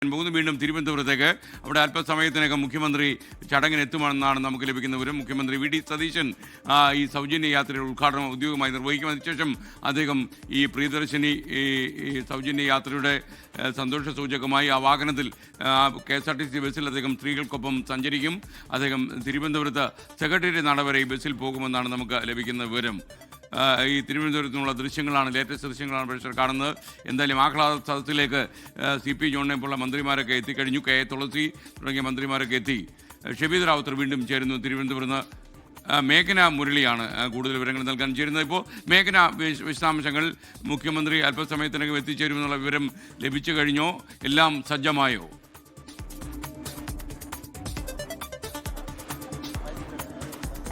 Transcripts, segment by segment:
വീണ്ടും തിരുവനന്തപുരത്തേക്ക് അവിടെ അല്പസമയത്തിനകം മുഖ്യമന്ത്രി ചടങ്ങിനെത്തുമെന്നാണ് നമുക്ക് ലഭിക്കുന്ന വിവരം. മുഖ്യമന്ത്രി വി ഡി സതീശൻ ഈ സൗജന്യ യാത്രയുടെ ഉദ്ഘാടനം ഔദ്യോഗികമായി നിർവഹിക്കും. അതിനുശേഷം അദ്ദേഹം ഈ പ്രിയദർശിനി ഈ സൗജന്യ യാത്രയുടെ സന്തോഷ സൂചകമായി ആ വാഹനത്തിൽ KSRTC ബസ്സിൽ അദ്ദേഹം സ്ത്രീകൾക്കൊപ്പം സഞ്ചരിക്കും. അദ്ദേഹം തിരുവനന്തപുരത്ത് സെക്രട്ടേറിയറ്റ് നട വരെ ഈ ബസ്സിൽ പോകുമെന്നാണ് നമുക്ക് ലഭിക്കുന്ന വിവരം. ഈ തിരുവനന്തപുരത്ത് നിന്നുള്ള ദൃശ്യങ്ങളാണ്, ലേറ്റസ്റ്റ് ദൃശ്യങ്ങളാണ് പ്രേക്ഷകർ കാണുന്നത്. എന്തായാലും ആഹ്ലാദ സദസ്സിലേക്ക് CP ജോണിനെ പോലുള്ള മന്ത്രിമാരൊക്കെ എത്തിക്കഴിഞ്ഞു. KA തുളസി തുടങ്ങിയ മന്ത്രിമാരൊക്കെ എത്തി. ഷബീദ് റാവുത്തർ വീണ്ടും ചേരുന്നു തിരുവനന്തപുരത്ത്. മേഘന മുരളിയാണ് കൂടുതൽ വിവരങ്ങൾ നൽകാൻ ചേരുന്നത്. ഇപ്പോൾ മേഘന, വിശദാംശങ്ങൾ. മുഖ്യമന്ത്രി അല്പസമയത്തിനകം എത്തിച്ചേരുമെന്നുള്ള വിവരം ലഭിച്ചു കഴിഞ്ഞോ? എല്ലാം സജ്ജമായോ?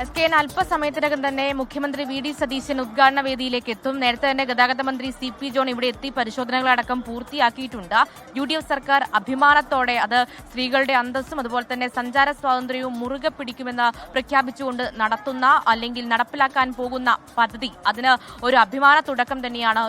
SKN അല്പസമയത്തിനകം തന്നെ മുഖ്യമന്ത്രി വി ഡി സതീശൻ ഉദ്ഘാടന വേദിയിലേക്ക് എത്തും. നേരത്തെ തന്നെ ഗതാഗത മന്ത്രി CP ജോൺ ഇവിടെ എത്തി പരിശോധനകളടക്കം പൂർത്തിയാക്കിയിട്ടുണ്ട്. UDF സർക്കാർ അഭിമാനത്തോടെ അത് സ്ത്രീകളുടെ അന്തസ്സും അതുപോലെ തന്നെ സഞ്ചാര സ്വാതന്ത്ര്യവും മുറുകെ പിടിക്കുമെന്ന് പ്രഖ്യാപിച്ചുകൊണ്ട് നടത്തുന്ന അല്ലെങ്കിൽ നടപ്പിലാക്കാൻ പോകുന്ന പദ്ധതി, അതിന് ഒരു അഭിമാന തുടക്കം തന്നെയാണ്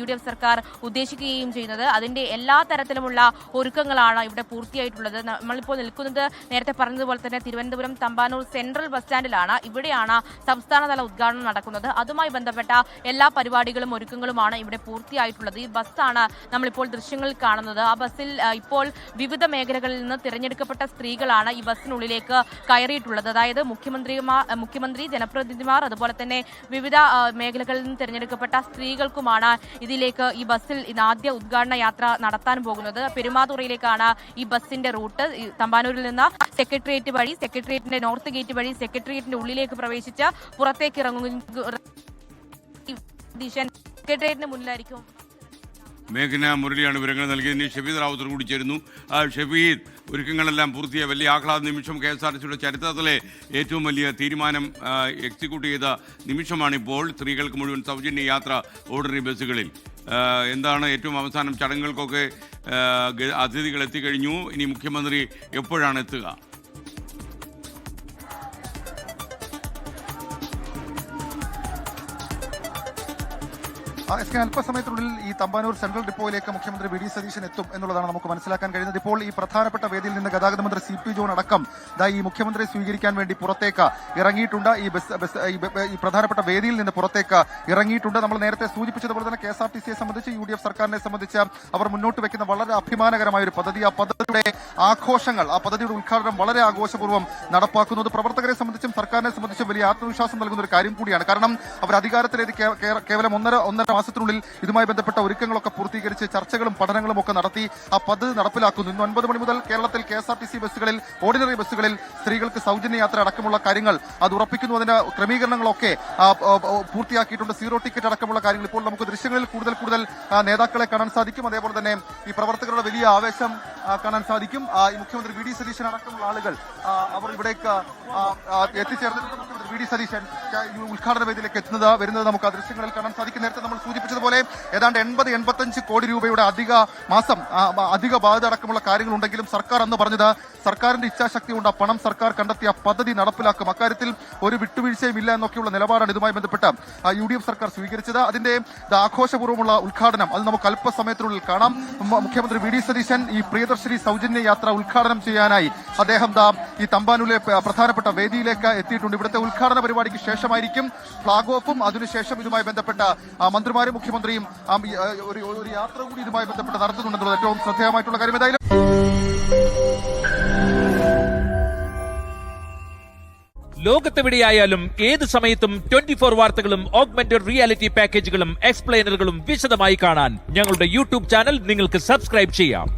UDF സർക്കാർ ഉദ്ദേശിക്കുകയും ചെയ്യുന്നത്. അതിന്റെ എല്ലാ തരത്തിലുമുള്ള ഒരുക്കങ്ങളാണ് ഇവിടെ പൂർത്തിയായിട്ടുള്ളത്. നമ്മളിപ്പോൾ നിൽക്കുന്നത് നേരത്തെ പറഞ്ഞതുപോലെ തന്നെ തിരുവനന്തപുരം തമ്പാനൂർ സെൻട്രൽ ബസ് സ്റ്റാൻഡിലാണ്. ഇവിടെയാണ് സംസ്ഥാനതല ഉദ്ഘാടനം നടക്കുന്നത്. അതുമായി ബന്ധപ്പെട്ട എല്ലാ പരിപാടികളും ഒരുക്കങ്ങളുമാണ് ഇവിടെ പൂർത്തിയായിട്ടുള്ളത്. ഈ ബസ്സാണ് നമ്മളിപ്പോൾ ദൃശ്യങ്ങളിൽ കാണുന്നത്. ആ ബസ്സിൽ ഇപ്പോൾ വിവിധ മേഖലകളിൽ നിന്ന് തിരഞ്ഞെടുക്കപ്പെട്ട സ്ത്രീകളാണ് ഈ ബസ്സിനുള്ളിലേക്ക് കയറിയിട്ടുള്ളത്. അതായത് മുഖ്യമന്ത്രി, ജനപ്രതിനിധിമാർ, അതുപോലെ തന്നെ വിവിധ മേഖലകളിൽ നിന്ന് തിരഞ്ഞെടുക്കപ്പെട്ട സ്ത്രീകൾക്കുമാണ് ഇതിലേക്ക് ഈ ബസ്സിൽ ആദ്യ ഉദ്ഘാടന യാത്ര നടത്താൻ പോകുന്നത്. പെരുമാതുറയിലേക്കാണ് ഈ ബസ്സിന്റെ റൂട്ട്. തമ്പാനൂരിൽ നിന്ന് സെക്രട്ടേറിയറ്റ് വഴി, സെക്രട്ടേറിയറ്റിന്റെ നോർത്ത് ഗേറ്റ് വഴി സെക്രട്ടേറിയറ്റിന്റെ ഉള്ളിലേക്ക് പ്രവേശിച്ച് പുറത്തേക്ക് സെക്രട്ടേറിയറ്റിന് മുന്നിലായിരിക്കും. മേഘന മുരളിയാണ് വിവരങ്ങൾ നൽകിയതിന്. ഷബീദ് റാവുത്തർ കൂടി ചേരുന്നു. ഷബീദ്, ഒരുക്കങ്ങളെല്ലാം പൂർത്തിയായ വലിയ ആഹ്ലാദ നിമിഷം. KSRTCയുടെ ചരിത്രത്തിലെ ഏറ്റവും വലിയ തീരുമാനം എക്സിക്യൂട്ട് ചെയ്ത നിമിഷമാണിപ്പോൾ. സ്ത്രീകൾക്ക് മുഴുവൻ സൗജന്യ യാത്ര ഓർഡിനറി ബസ്സുകളിൽ. എന്താണ് ഏറ്റവും അവസാനം? ചടങ്ങുകൾക്കൊക്കെ അതിഥികൾ എത്തിക്കഴിഞ്ഞു. ഇനി മുഖ്യമന്ത്രി എപ്പോഴാണ് എത്തുക? അല്പസമയത്തിനുള്ളിൽ ഈ തമ്പാനൂർ സെൻട്രൽ ഡിപ്പോയിലേക്ക് മുഖ്യമന്ത്രി വി ഡി സതീശൻ എത്തും എന്നുള്ളതാണ് നമുക്ക് മനസ്സിലാക്കാൻ കഴിയുന്നത്. ഇപ്പോൾ ഈ പ്രധാനപ്പെട്ട വേദിയിൽ നിന്ന് ഗതാഗത മന്ത്രി CP ജോൺ അടക്കം ഈ മുഖ്യമന്ത്രിയെ സ്വീകരിക്കാൻ വേണ്ടി പുറത്തേക്ക് ഇറങ്ങിയിട്ടുണ്ട്. ഈ പ്രധാനപ്പെട്ട വേദിയിൽ നിന്ന് പുറത്തേക്ക് ഇറങ്ങിയിട്ടുണ്ട്. നമ്മൾ നേരത്തെ സൂചിപ്പിച്ചതുപോലെ തന്നെ KSRTCയെ സംബന്ധിച്ച്, UDF സർക്കാരിനെ സംബന്ധിച്ച് അവർ മുന്നോട്ട് വെക്കുന്ന വളരെ അഭിമാനകരമായ ഒരു പദ്ധതി, ആ പദ്ധതിയുടെ ആഘോഷങ്ങൾ, ആ പദ്ധതിയുടെ ഉദ്ഘാടനം വളരെ ആഘോഷപൂർവ്വം നടപ്പാക്കുന്നത് പ്രവർത്തകരെ സംബന്ധിച്ചും സർക്കാരിനെ സംബന്ധിച്ചും വലിയ ആത്മവിശ്വാസം നൽകുന്ന ഒരു കാര്യം കൂടിയാണ്. കാരണം അവർ അധികാരത്തിലേക്ക് കേവലം ഒന്നര മാസത്തിനുള്ളിൽ ഇതുമായി ബന്ധപ്പെട്ട ഒരുക്കങ്ങളൊക്കെ പൂർത്തീകരിച്ച് ചർച്ചകളും പഠനങ്ങളും ഒക്കെ നടത്തി ആ പദ്ധതി നടപ്പിലാക്കുന്നു. ഇന്ന് 9 മണി മുതൽ കേരളത്തിൽ KSRTC ബസ്സുകളിൽ, ഓർഡിനറി ബസ്സുകളിൽ സ്ത്രീകൾക്ക് സൗജന്യ യാത്ര അടക്കമുള്ള കാര്യങ്ങൾ അത് ഉറപ്പിക്കുന്നു. അതിന്റെ ക്രമീകരണങ്ങളൊക്കെ പൂർത്തിയാക്കിയിട്ടുണ്ട്. സീറോ ടിക്കറ്റ് അടക്കമുള്ള കാര്യങ്ങൾ. ഇപ്പോൾ നമുക്ക് ദൃശ്യങ്ങളിൽ കൂടുതൽ നേതാക്കളെ കാണാൻ സാധിക്കും. അതേപോലെ തന്നെ ഈ പ്രവർത്തകരുടെ വലിയ ആവേശം കാണാൻ സാധിക്കും. ഈ മുഖ്യമന്ത്രി വി ഡി സതീശൻ അടക്കമുള്ള ആളുകൾ അവർ ഇവിടേക്ക് എത്തിച്ചേർന്നിട്ടുണ്ട്. മുഖ്യമന്ത്രി വി ഡി സതീശൻ ഉദ്ഘാടന വേദിയിലേക്ക് വരുന്നത് നമുക്ക് ആ ദൃശ്യങ്ങളിൽ കാണാൻ സാധിക്കും. നേരത്തെ നമ്മൾ സൂചിപ്പിച്ചതുപോലെ ഏതാണ്ട് 80-85 കോടി രൂപയുടെ അധിക ബാധ്യത അടക്കമുള്ള കാര്യങ്ങളുണ്ടെങ്കിലും സർക്കാർ അന്ന് പറഞ്ഞത് സർക്കാരിന്റെ ഇച്ഛാശക്തി കൊണ്ട് ആ പണം സർക്കാർ കണ്ടെത്തിയ പദ്ധതി നടപ്പിലാക്കും. അക്കാര്യത്തിൽ ഒരു വിട്ടുവീഴ്ചയും ഇല്ല എന്നൊക്കെയുള്ള നിലപാടാണ് ഇതുമായി ബന്ധപ്പെട്ട് UDF സർക്കാർ സ്വീകരിച്ചത്. അതിന്റെ ആഘോഷപൂർവ്വമുള്ള ഉദ്ഘാടനം അത് നമുക്ക് അല്പസമയത്തിനുള്ളിൽ കാണാം. മുഖ്യമന്ത്രി വി ഡി സതീശൻ ഈ പ്രിയദർശിനി സൗജന്യ യാത്ര ഉദ്ഘാടനം ചെയ്യാനായി അദ്ദേഹം ഈ തമ്പാനൂരിലെ പ്രധാനപ്പെട്ട വേദിയിലേക്ക് എത്തിയിട്ടുണ്ട്. ഇവിടുത്തെ ഉദ്ഘാടന പരിപാടിക്ക് ശേഷമായിരിക്കും ഫ്ളാഗ് ഓഫും. അതിനുശേഷം ഇതുമായി ബന്ധപ്പെട്ട മന്ത്രിമാരും മുഖ്യമന്ത്രിയും ഒരു യാത്ര കൂടി ഇതുമായി ബന്ധപ്പെട്ട് നടത്തുന്നുണ്ടെന്നുള്ളത് ഏറ്റവും ശ്രദ്ധേയമായിട്ടുള്ള കാര്യം. ഏതായാലും ലോകത്തെവിടെയായാലും ഏത് സമയത്തും 24 വാർത്തകളും ഓഗ്മെന്റഡ് റിയാലിറ്റി പാക്കേജുകളും എക്സ്പ്ലെയിനറുകളും വിശദമായി കാണാൻ ഞങ്ങളുടെ YouTube ചാനൽ നിങ്ങൾക്ക് സബ്സ്ക്രൈബ് ചെയ്യാം.